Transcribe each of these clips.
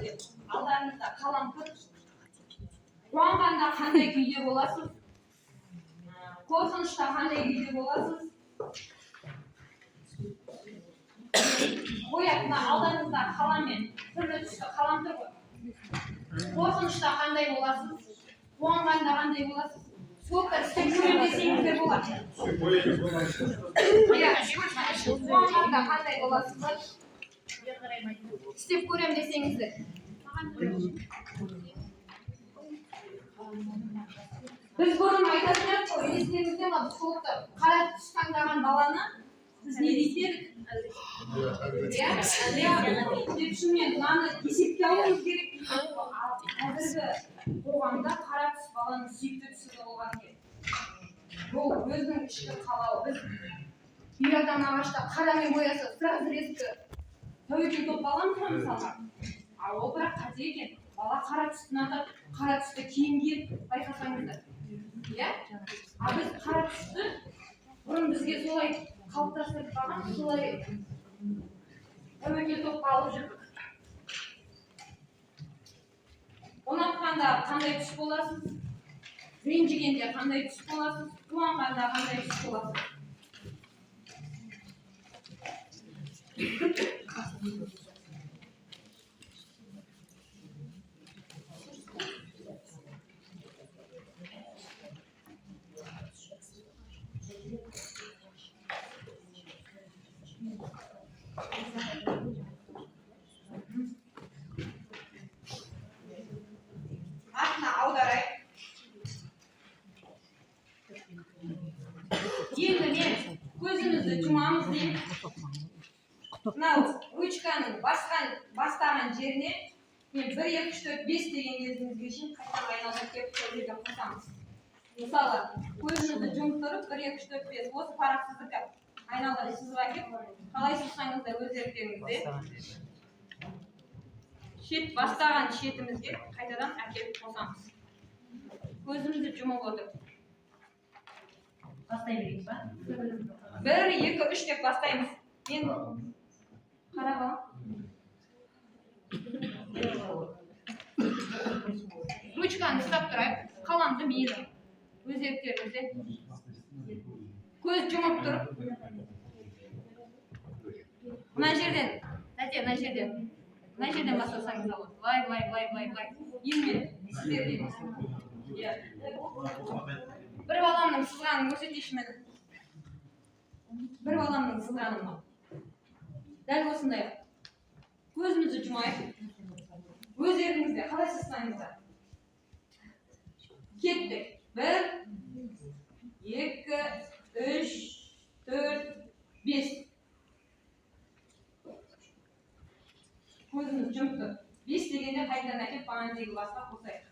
көзіңізде алдарыңызда қалам тұр. Қуанғанда қандай күйде боласыз? Қорқынышта қандай күйде боласыз? Боятына алдарыңызда қаламмен түрлі түсті қалам тұр ғой. Қорқынышта қандай боласыз? Қуанғанда қандай боласыз? Соқтар істеп көрем десеңіздер болады. Қуанғанда қандай боласыздар? Істеп көрем десеңіздер. Біз бұрын айтатын едік қой, естеріңізде ме? Біз соқты қара түс таңдаған баланы біз не дейтін едік? Деп шынымен мынаны есепке алуымыз керек. Қазіргі қоғамда қара түс баланың сүйікті түсі болған керек. Бұл өзінің ішкі қалауы. Біз ұядан ағашта қарамен бояса сразу резко тәуекел топ аламыз ғой мысалға. Ал ол бірақ қате екен. Бала қара түсті ұнатады, қара түсті киім киеді, байқасаңыздар. Иә? А біз қара түсті бұрын бізге солай қалыптастырып қалған, солай тәуекел топқа алып жүрдік. Ұнатқанда қандай түс боласыз? Ренжігенде қандай түс боласыз? Қуанғанда қандай түс боласыз? Артына аударайық. Енді мен көзімізді жұмамыз деймін. Мынау ручканың бастаған жеріне мен 1, 2, 3, 4, 5 деген кезімізге шейін қайтадан айналдырып келіп сол жерге қосамыз. Мысалы, көзімізді жұмып тұрып 1, 2, 3, 4, 5 осы парақсыздыққа айналдырып сызып әкеп, қалай сызсаңыздар өздеріңізде бастаған шетімізге қайтадан әкеліп қосамыз. Көзімізді жұмып отырып. Бастай берейік па? 1, 2, 3 деп бастаймыз. Мен қарағам. Ручканы ұстап тұрайық. Қаламды мейлі. Өздеріңізде. Көз жұмып тұрып. Мына жерден, тәте, мына жерден бастасаңыз болады. Былай. Елмен сіздер дейміз. Бір баламның сызғанын көрсетейінші мен. Бір баламның сызғанын. Дәл осындай. Көзімізді жұмайық. Өздеріңізде қалай сызсаңыздар. Кеттік. 1, 2, 3, 4, 5. Көзіміз жұмықты. 5 дегенде қайтадан әкеп бағанағы басқа қосайық.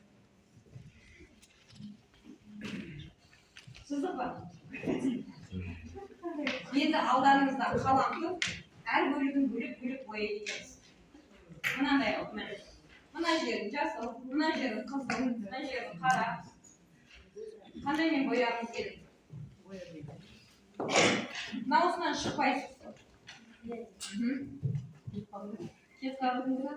Сыздық ба? Енді алдарыңызда қалам тұр. Әр бөлігін бөлек бояйық етеміз. Мынандай алып, мына жерін жасыл, мына жерін қызыл, мына жерін қара. Қандай мен бояғымыз керек? Наусынан шықпайсыз. Кет қағызыңызға?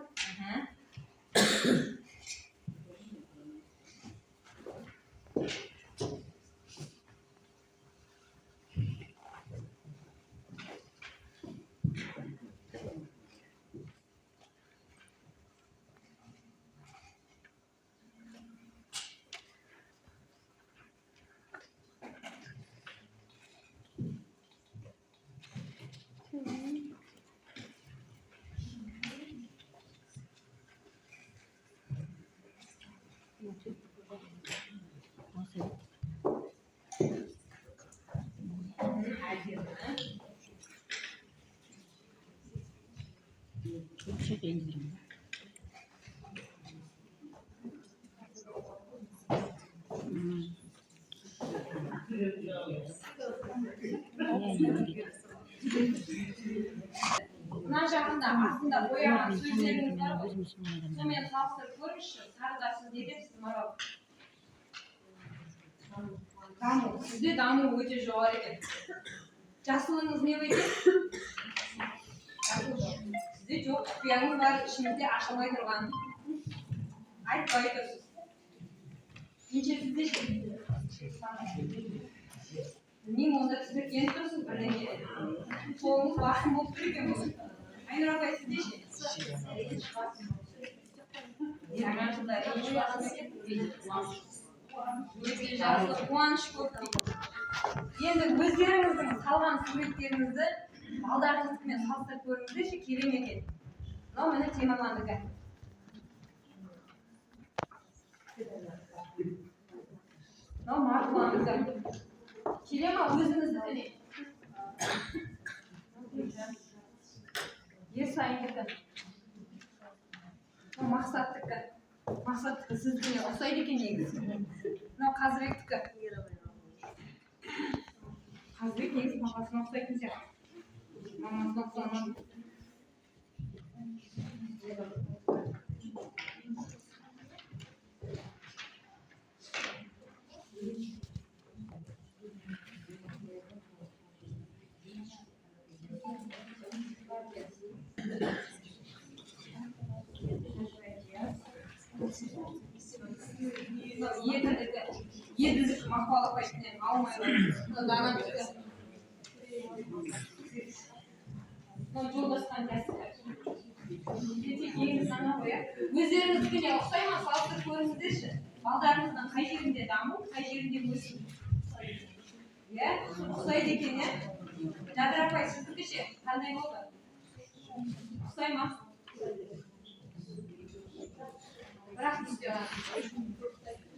Мына жағында астында бояған сөздеріңіз бар ғой. Сонымен салыстырып көріңізші. Сарыда сіз не депсіз Марал? Даму. Сізде даму өте жоғары екен. Жасылыңыз не екен? Sizde жоқ құпияңыз бар, ішіңізде ашылмай тұрған. Айтпай тұрсыз. Нешесізде ше? Білмеймін, онда тізбектеніп тұрсыз бірдеңе. Қолыңыз басым болып тұр екен бұл. Айнұр апай, сізде ше? Жаңа жылда еш басым екен. Өте жақсы, қуаныш көп дейді. Енді өздеріңіздің салған суреттеріңізді балдарыңыздікімен салыстырып көріңіздерші, керемет екен. Мынау міне темірландікі. Мынау марқұландікі. Келе ма өзіңіздікіне? Ерсайындікі. Мынау мақсаттікі. Мақсаттікі сіздікіне ұқсайды екен негізі. Мынау Қазыбектікі. Қазыбек негізі мамасына ұқсайтын сияқты. Мамасына ұқсамады. Еділдік мақпал апайсынан алмай данадікі. Жолдасқан жәсікі. Өздеріңіздікіне ұқсай ма, салыстырып көріңіздерші. Балдарыңыздың қай жерінде даму, қай жерінде өсу. Ұқсайды екен, е? Жадыр апай, сіздікі ше? Қандай болды? Ұқсай ма? Бірақ бізде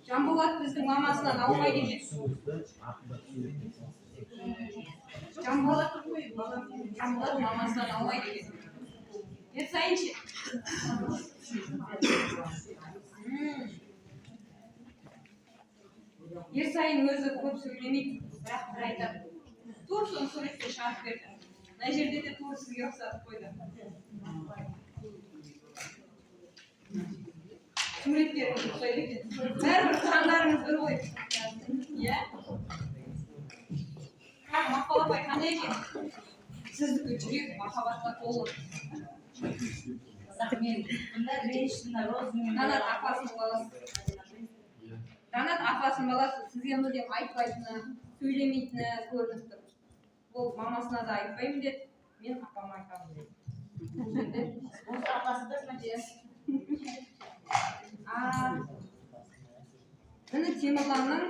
Жанболат біздің мамасынан аумайды екен. Жанболат мамасынан аумайды екен. Ерсайын ше? Ерсайын өзі көп сөйлемейді, бірақ бір айтады. Тур соны суретке шығарып берді. Мына жерде де тур сізге ұқсатып қойды. Суреттеріңіз ұқсайды екен. Бәрібір таңдарыңыз бір ғой. Иә? Мақпал апай қандай екен? Сіздікі жүрек махаббатқа толы. Данат апасының баласы. Данат апасының баласы сізге мүлдем айтпайтыны, сөйлемейтіні көрініп тұр. Ол мамасына да айтпаймын деді, мен апама айтамын деді. Осы апасы да міне Темірланның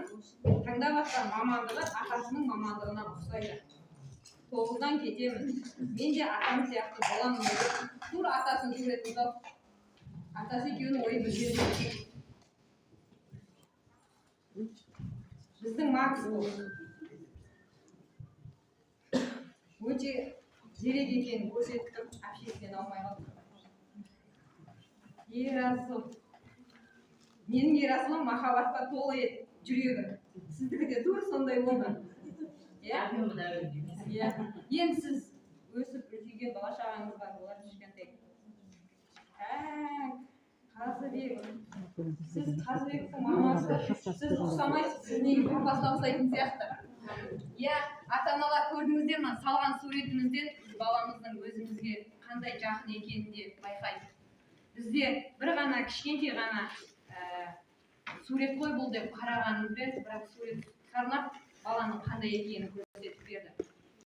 таңдап атқан мамандығы атасының мамандығына ұқсайды. 9-дан кетемін. Мен де атам сияқты боламын деп. Тура атасының суретін тауып. Атасы екеуінің ойы бірдей. Біздің Макс бұл. Өте зерек екенін көрсетіп, обществен алмай қалды. Ерасыл. Менің Ерасылым махаббатқа толы еді, жүрегі. Сіздікі де тур сондай болды. Енді сіз өсіп үлкейген бала-шағаңыз бар, олар кішкентай. Қазыбек. Сіз Қазыбектің мамасы, сіз ұқсамайсыз, сіз неге папасына ұқсайтын сияқты. Ата-аналар көрдіңіздер ме, салған суретімізден баламыздың өзімізге қандай жақын екенін де байқайды. Бізде бір ғана кішкентай ғана сурет қой бұл деп қарағанымызбен, бірақ сурет сарнап баланың қандай екенін